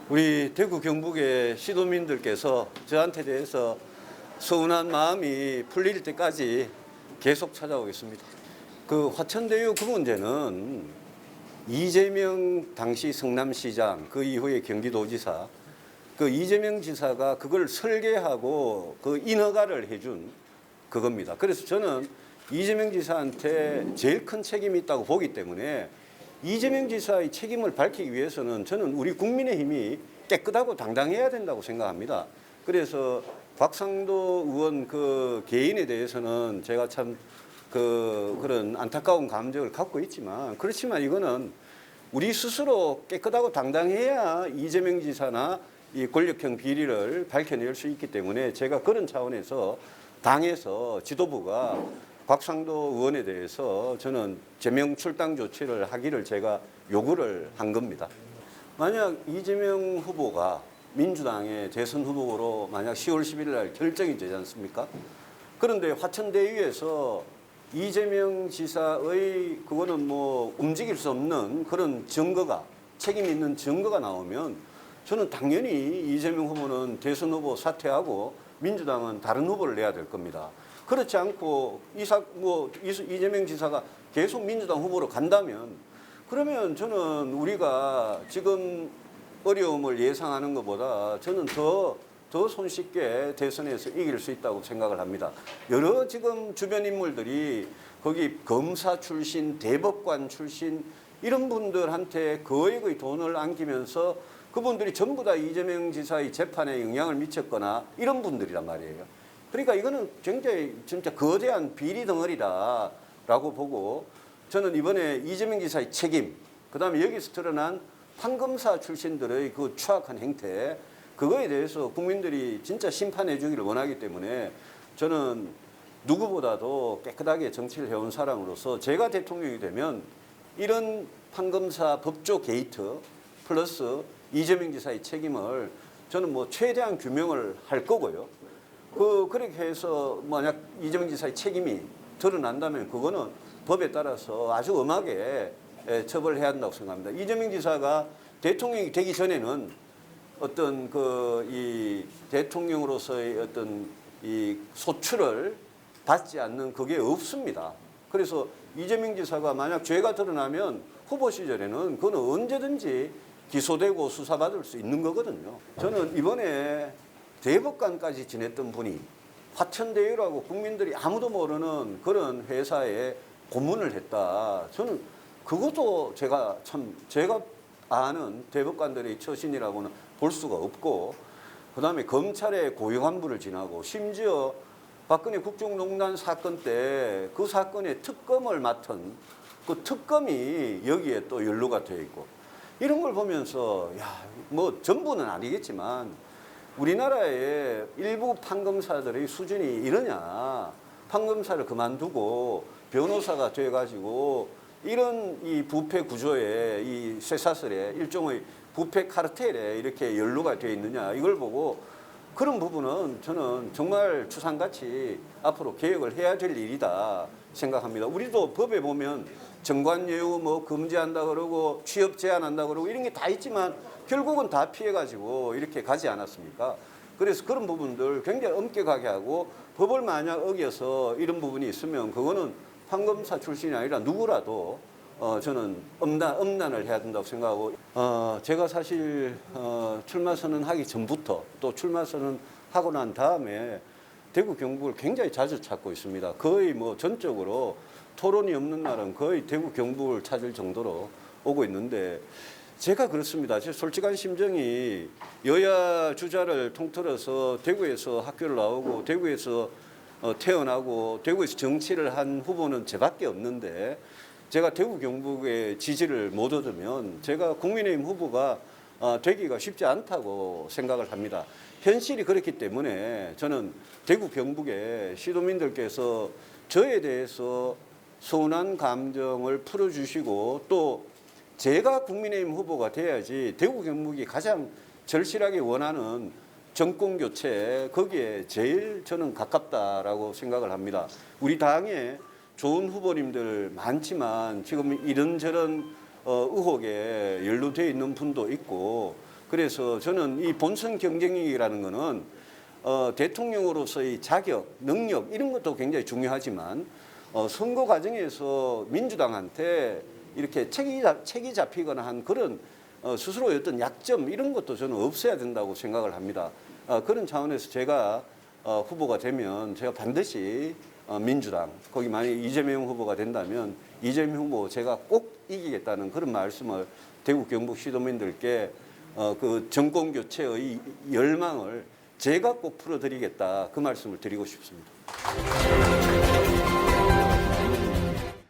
우리 대구 경북의 시도민들께서 저한테 대해서 서운한 마음이 풀릴 때까지 계속 찾아오겠습니다. 그 화천대유 그 문제는 이재명 당시 성남시장, 그 이후에 경기도지사, 그 이재명 지사가 그걸 설계하고 그 인허가를 해준 그겁니다. 그래서 저는 이재명 지사한테 제일 큰 책임이 있다고 보기 때문에 이재명 지사의 책임을 밝히기 위해서는 저는 우리 국민의힘이 깨끗하고 당당해야 된다고 생각합니다. 그래서 곽상도 의원 그 개인에 대해서는 제가 참 그런 안타까운 감정을 갖고 있지만, 그렇지만 이거는 우리 스스로 깨끗하고 당당해야 이재명 지사나 이 권력형 비리를 밝혀낼 수 있기 때문에 제가 그런 차원에서 당에서 지도부가 곽상도 의원에 대해서 저는 제명 출당 조치를 하기를 제가 요구를 한 겁니다. 만약 이재명 후보가 민주당의 대선 후보로 만약 10월 11일 날 결정이 되지 않습니까? 그런데 화천대유에서 이재명 지사의 그거는 뭐 움직일 수 없는 그런 증거가, 책임 있는 증거가 나오면 저는 당연히 이재명 후보는 대선 후보 사퇴하고 민주당은 다른 후보를 내야 될 겁니다. 그렇지 않고 이재명 지사가 계속 민주당 후보로 간다면, 그러면 저는 우리가 지금 어려움을 예상하는 것보다 저는 더 손쉽게 대선에서 이길 수 있다고 생각을 합니다. 여러 지금 주변 인물들이 거기 검사 출신, 대법관 출신 이런 분들한테 거액의 돈을 안기면서 그분들이 전부 다 이재명 지사의 재판에 영향을 미쳤거나 이런 분들이란 말이에요. 그러니까 이거는 굉장히 진짜 거대한 비리 덩어리다라고 보고, 저는 이번에 이재명 지사의 책임, 그다음에 여기서 드러난 판검사 출신들의 그 추악한 행태, 그거에 대해서 국민들이 진짜 심판해 주기를 원하기 때문에 저는 누구보다도 깨끗하게 정치를 해온 사람으로서 제가 대통령이 되면 이런 판검사 법조 게이트 플러스 이재명 지사의 책임을 저는 뭐 최대한 규명을 할 거고요. 그렇게 해서 만약 이재명 지사의 책임이 드러난다면 그거는 법에 따라서 아주 엄하게 처벌해야 한다고 생각합니다. 이재명 지사가 대통령이 되기 전에는 어떤 이 대통령으로서의 어떤 이 소출을 받지 않는 그게 없습니다. 그래서 이재명 지사가 만약 죄가 드러나면 후보 시절에는 그거는 언제든지 기소되고 수사받을 수 있는 거거든요. 저는 이번에 대법관까지 지냈던 분이 화천대유라고 국민들이 아무도 모르는 그런 회사에 고문을 했다. 저는 그것도 제가 아는 대법관들의 처신이라고는 볼 수가 없고, 그다음에 검찰의 고위관부를 지나고 심지어 박근혜 국정농단 사건 때 그 사건의 특검을 맡은 그 특검이 여기에 또 연루가 되어 있고, 이런 걸 보면서 뭐 전부는 아니겠지만 우리나라의 일부 판검사들의 수준이 이러냐, 판검사를 그만두고 변호사가 돼가지고 이런 이 부패 구조에, 이 쇠사슬에 일종의 부패 카르텔에 이렇게 연루가 되어 있느냐, 이걸 보고 그런 부분은 저는 정말 추상같이 앞으로 개혁을 해야 될 일이다 생각합니다. 우리도 법에 보면 정관예우 뭐 금지한다 그러고 취업 제한한다 그러고 이런 게 다 있지만 결국은 다 피해가지고 이렇게 가지 않았습니까? 그래서 그런 부분들 굉장히 엄격하게 하고, 법을 만약 어겨서 이런 부분이 있으면 그거는 판검사 출신이 아니라 누구라도 저는 엄난을 해야 된다고 생각하고, 제가 사실 출마 선언하기 전부터 또 출마 선언하고 난 다음에 대구 경북을 굉장히 자주 찾고 있습니다. 거의 뭐 전적으로 토론이 없는 날은 거의 대구 경북을 찾을 정도로 오고 있는데, 제가 그렇습니다. 제 솔직한 심정이 여야 주자를 통틀어서 대구에서 학교를 나오고 대구에서 태어나고 대구에서 정치를 한 후보는 저밖에 없는데, 제가 대구 경북의 지지를 못 얻으면 제가 국민의힘 후보가 되기가 쉽지 않다고 생각을 합니다. 현실이 그렇기 때문에 저는 대구 경북의 시도민들께서 저에 대해서 서운한 감정을 풀어주시고, 또 제가 국민의힘 후보가 돼야지 대구 경북이 가장 절실하게 원하는 정권 교체, 거기에 제일 저는 가깝다라고 생각을 합니다. 우리 당에 좋은 후보님들 많지만 지금 이런저런 의혹에 연루되어 있는 분도 있고, 그래서 저는 이 본선 경쟁이라는 거는 대통령으로서의 자격, 능력 이런 것도 굉장히 중요하지만 선거 과정에서 민주당한테 이렇게 책이 잡히거나 한 그런 스스로의 어떤 약점 이런 것도 저는 없어야 된다고 생각을 합니다. 그런 차원에서 제가 후보가 되면 제가 반드시 민주당 거기 만약 이재명 후보가 된다면 이재명 후보 제가 꼭 이기겠다는 그런 말씀을 대구 경북 시도민들께 그 정권 교체의 열망을 제가 꼭 풀어드리겠다 그 말씀을 드리고 싶습니다.